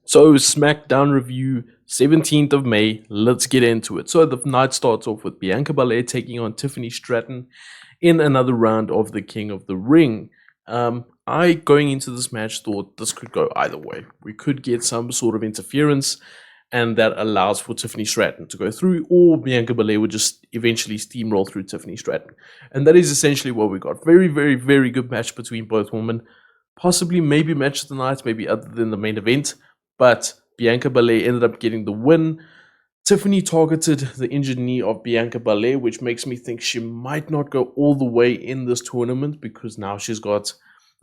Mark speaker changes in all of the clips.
Speaker 1: So, SmackDown review, 17th of May. Let's get into it. So, the night starts off with Bianca Belair taking on Tiffany Stratton in another round of the King of the Ring. I, going into this match, thought this could go either way. We could get some sort of interference, and that allows for Tiffany Stratton to go through, or Bianca Belair would just eventually steamroll through Tiffany Stratton. And that is essentially what we got. Very, very, very good match between both women. Possibly, maybe match of the night, maybe other than the main event. But Bianca Belair ended up getting the win. Tiffany targeted the injured knee of Bianca Belair, which makes me think she might not go all the way in this tournament because now she's got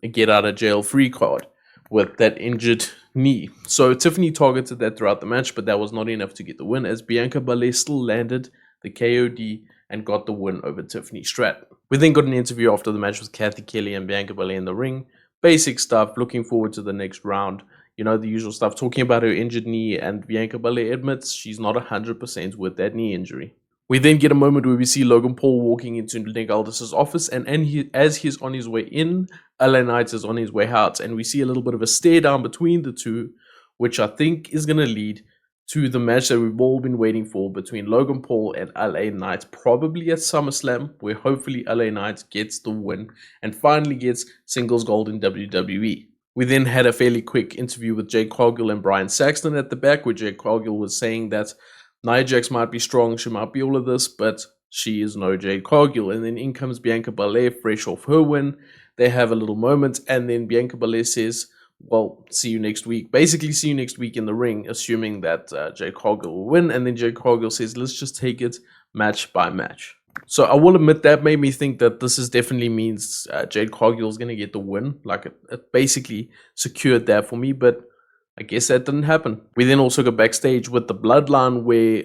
Speaker 1: a get out of jail free card with that injured knee. So Tiffany targeted that throughout the match, but that was not enough to get the win, as Bianca Belair still landed the KOD and got the win over Tiffany Stratton. We then got an interview after the match with Kathy Kelly and Bianca Belair in the ring. Basic stuff, looking forward to the next round. You know, the usual stuff, talking about her injured knee, and Bianca Belair admits she's not 100% with that knee injury. We then get a moment where we see Logan Paul walking into Nick Aldis's office, and as he's on his way in, LA Knight is on his way out, and we see a little bit of a stare down between the two, which I think is going to lead to the match that we've all been waiting for between Logan Paul and LA Knight, probably at SummerSlam, where hopefully LA Knight gets the win and finally gets singles gold in WWE. We then had a fairly quick interview with Jade Cargill and Brian Saxton at the back, where Jade Cargill was saying that Nia Jax might be strong, she might be all of this, but she is no Jade Cargill. And then in comes Bianca Belair, fresh off her win. They have a little moment, and then Bianca Belair says, well, see you next week. Basically, see you next week in the ring, assuming that Jade Cargill will win. And then Jade Cargill says, let's just take it match by match. So I will admit that made me think that this is definitely means Jade Cargill is going to get the win. Like it basically secured that for me, but I guess that didn't happen. We then also go backstage with the Bloodline, where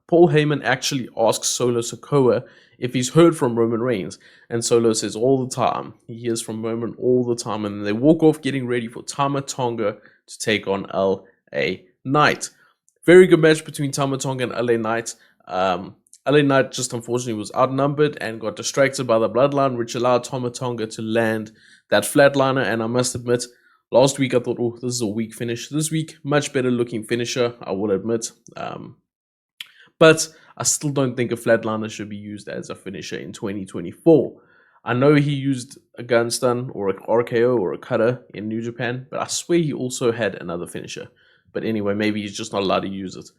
Speaker 1: Paul Heyman actually asks Solo Sikoa if he's heard from Roman Reigns. And Solo says all the time. He hears from Roman all the time. And they walk off getting ready for Tama Tonga to take on LA Knight. Very good match between Tama Tonga and LA Knight. LA Knight just unfortunately was outnumbered and got distracted by the Bloodline, which allowed Tama Tonga to land that flatliner. And I must admit, last week I thought, oh, this is a weak finish. This week, much better looking finisher, I will admit. But I still don't think a flatliner should be used as a finisher in 2024. I know he used a gun stun or a RKO or a cutter in New Japan, but I swear he also had another finisher. But anyway, maybe he's just not allowed to use it.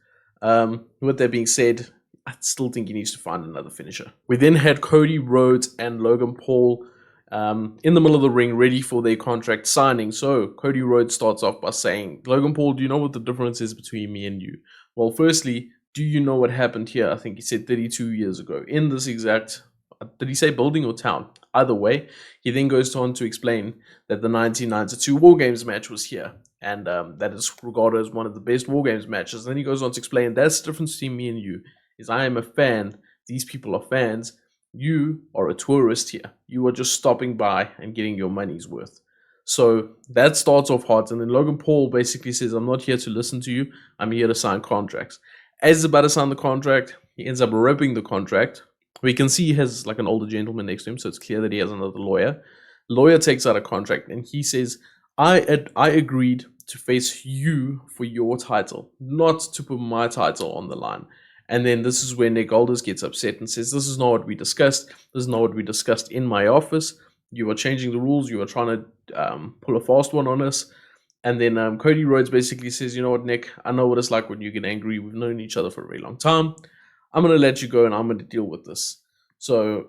Speaker 1: With that being said, I still think he needs to find another finisher. We then had Cody, Rhodes, and Logan Paul in the middle of the ring, ready for their contract signing. So Cody Rhodes starts off by saying, Logan Paul, do you know what the difference is between me and you? Well, firstly, do you know what happened here? I think he said 32 years ago in this exact, did he say building or town? Either way, he then goes on to explain that the 1992 War Games match was here. And that is regarded as one of the best War Games matches. And then he goes on to explain, that's the difference between me and you. Is I am a fan, these people are fans, you are a tourist here. You are just stopping by and getting your money's worth. So that starts off hot, and then Logan Paul basically says, I'm not here to listen to you, I'm here to sign contracts. As he's about to sign the contract, he ends up ripping the contract. We can see he has like an older gentleman next to him, so it's clear that he has another lawyer. Lawyer takes out a contract, and he says, I agreed to face you for your title, not to put my title on the line. And then this is where Nick Aldis gets upset and says, this is not what we discussed. This is not what we discussed in my office. You are changing the rules. You are trying to pull a fast one on us. And then Cody Rhodes basically says, you know what, Nick, I know what it's like when you get angry. We've known each other for a very long time. I'm going to let you go and I'm going to deal with this. So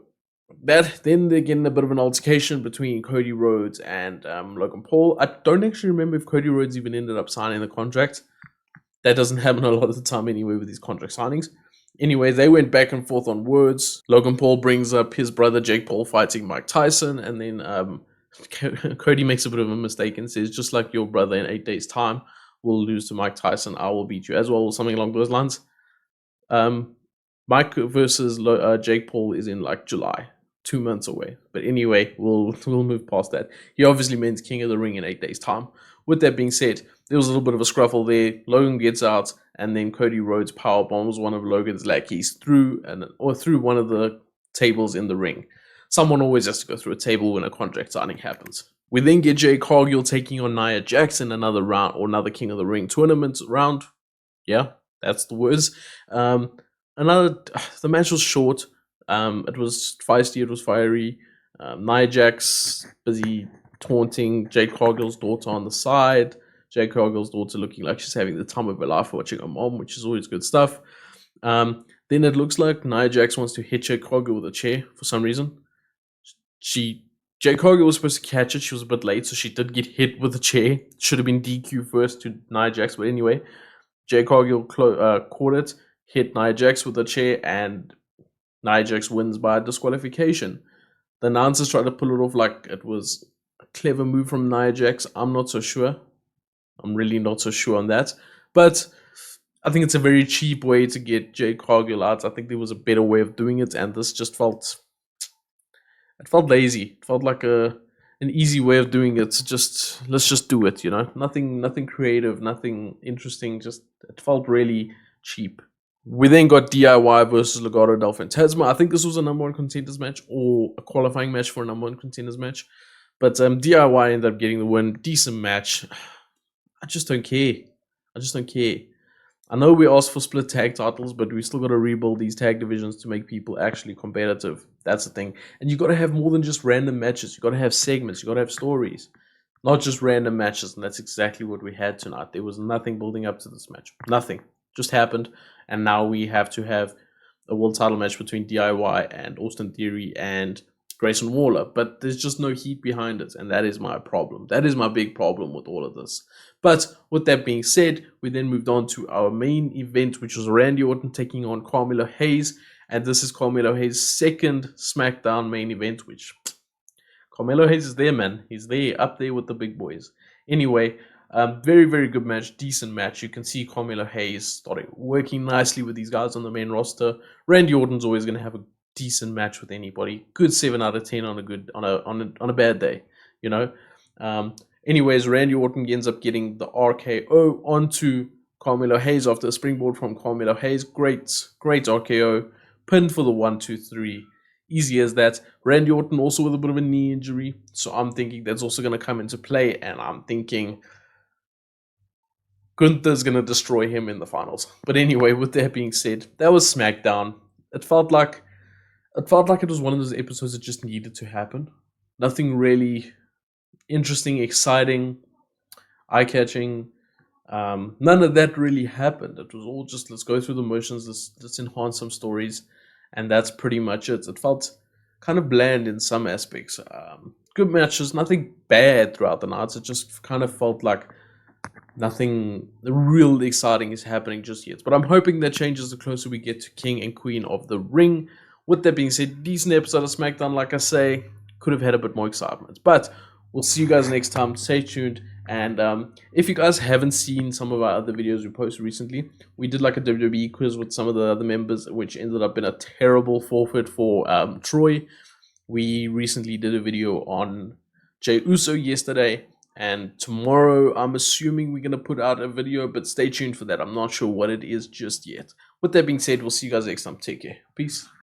Speaker 1: then they're getting a bit of an altercation between Cody Rhodes and Logan Paul. I don't actually remember if Cody Rhodes even ended up signing the contract. That doesn't happen a lot of the time anyway with these contract signings. Anyway, they went back and forth on words. Logan Paul brings up his brother Jake Paul fighting Mike Tyson, and then Cody makes a bit of a mistake and says, just like your brother in 8 days' time will lose to Mike Tyson, I will beat you as well, or something along those lines. Mike versus Jake Paul is in like July, 2 months away. But anyway, we'll move past that. He obviously means King of the Ring in 8 days' time. With that being said, there was a little bit of a scruffle there. Logan gets out, and then Cody Rhodes power bombs one of Logan's lackeys through one of the tables in the ring. Someone always has to go through a table when a contract signing happens. We then get Jade Cargill taking on Nia Jax in another round, or another King of the Ring tournament round. Yeah, that's the words. The match was short. It was feisty, it was fiery. Nia Jax busy taunting Jade Cargill's daughter on the side. Jade Cargill's daughter looking like she's having the time of her life watching her mom, which is always good stuff. Then it looks like Nia Jax wants to hit Jade Cargill with a chair for some reason. Jade Cargill was supposed to catch it. She was a bit late, so she did get hit with a chair. Should have been DQ first to Nia Jax, but anyway, Jade Cargill caught it, hit Nia Jax with a chair, and Nia Jax wins by disqualification. The announcers tried to pull it off like it was a clever move from Nia Jax. I'm not so sure. I'm really not so sure on that. But I think it's a very cheap way to get Jade Cargill out. I think there was a better way of doing it, and this just felt lazy. It felt like an easy way of doing it. Just let's just do it, Nothing creative, nothing interesting. Just it felt really cheap. We then got DIY versus Legado del Fantasma. I think this was a number one contenders match or a qualifying match for a number one contenders match. But DIY ended up getting the win. Decent match. I just don't care. I know we asked for split tag titles, but we still got to rebuild these tag divisions to make people actually competitive. That's the thing. And you got to have more than just random matches. You got to have segments. You got to have stories. Not just random matches. And that's exactly what we had tonight. There was nothing building up to this match. Nothing. Just happened. And now we have to have a world title match between DIY and Austin Theory and Grayson Waller. But there's just no heat behind it. And that is my problem. That is my big problem with all of this. But with that being said, we then moved on to our main event, which was Randy Orton taking on Carmelo Hayes. And this is Carmelo Hayes' second SmackDown main event, which Carmelo Hayes is there, man. He's there, up there with the big boys. Anyway, very, very good match, decent match. You can see Carmelo Hayes started working nicely with these guys on the main roster. Randy Orton's always going to have a decent match with anybody. Good 7 out of 10 on a bad day, Anyways, Randy Orton ends up getting the RKO onto Carmelo Hayes after a springboard from Carmelo Hayes. Great RKO. Pin for the 1, 2, 3. Easy as that. Randy Orton also with a bit of a knee injury. So I'm thinking that's also going to come into play. And I'm thinking Gunther's going to destroy him in the finals. But anyway, with that being said, that was SmackDown. It felt like it was one of those episodes that just needed to happen. Nothing really interesting, exciting, eye-catching. None of that really happened. It was all just, let's go through the motions, let's enhance some stories, and that's pretty much it. It felt kind of bland in some aspects. Good matches, nothing bad throughout the nights. It just kind of felt like nothing real exciting is happening just yet. But I'm hoping that changes the closer we get to King and Queen of the Ring. With that being said, decent episode of SmackDown, like I say, could have had a bit more excitement. But we'll see you guys next time. Stay tuned. And if you guys haven't seen some of our other videos we posted recently, we did like a WWE quiz with some of the other members, which ended up in a terrible forfeit for Troy. We recently did a video on Jey Uso yesterday. And tomorrow, I'm assuming we're going to put out a video, but stay tuned for that. I'm not sure what it is just yet. With that being said, we'll see you guys next time. Take care. Peace.